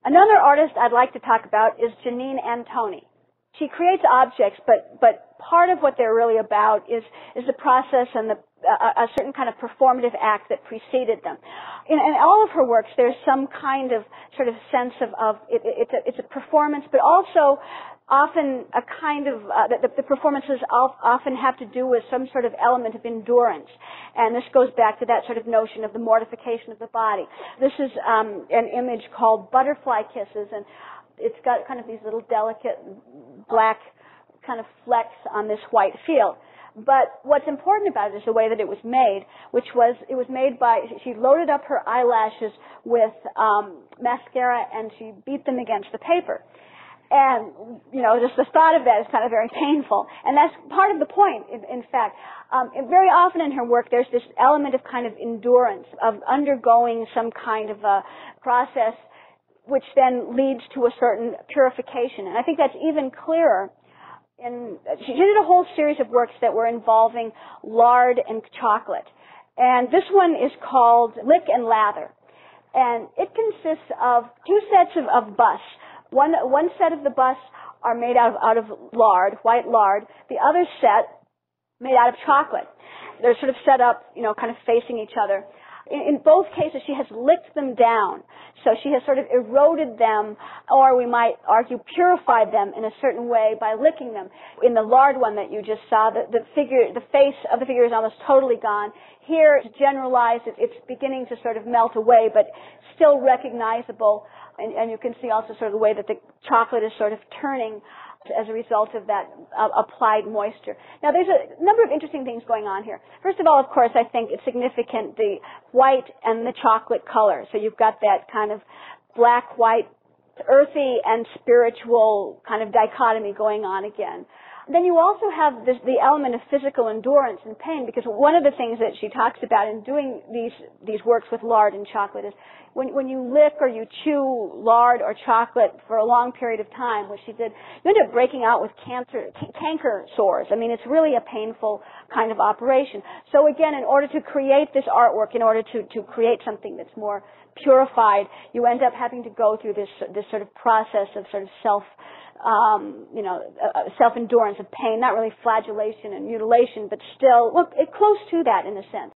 Another artist I'd like to talk about is Janine Antoni. She creates objects, but part of what they're really about is the process and a certain kind of performative act that preceded them. In all of her works, there's some kind of sort of sense of it's a performance, but also often a kind of the performances often have to do with some sort of element of endurance, and this goes back to that sort of notion of the mortification of the body. This is an image called Butterfly Kisses, and it's got kind of these little delicate black kind of flecks on this white field. But what's important about it is the way that it was made, it was made by, she loaded up her eyelashes with mascara and she beat them against the paper. And, you know, just the thought of that is kind of very painful. And that's part of the point, in fact. Very often in her work, there's this element of kind of endurance, of undergoing some kind of a process which then leads to a certain purification. And I think that's even clearer she did a whole series of works that were involving lard and chocolate. And this one is called Lick and Lather. And it consists of two sets of busts. One set of the busts are made out of lard, white lard. The other set made out of chocolate. They're sort of set up, you know, kind of facing each other. In both cases, she has licked them down. So she has sort of eroded them, or we might argue purified them in a certain way by licking them. In the lard one that you just saw, the face of the figure is almost totally gone. Here, it's generalized. It's beginning to sort of melt away, but still recognizable. And you can see also sort of the way that the chocolate is sort of turning as a result of that applied moisture. Now, there's a number of interesting things going on here. First of all, of course, I think it's significant, the white and the chocolate color. So you've got that kind of black-white, earthy and spiritual kind of dichotomy going on again. Then you also have the element of physical endurance and pain, because one of the things that she talks about in doing these works with lard and chocolate is when you lick or you chew lard or chocolate for a long period of time, which she did, you end up breaking out with canker sores. I mean, it's really a painful kind of operation. So again, in order to create this artwork, in order to create something that's more purified, you end up having to go through this sort of process of sort of self-endurance of pain, not really flagellation and mutilation, but still, look, close to that in a sense.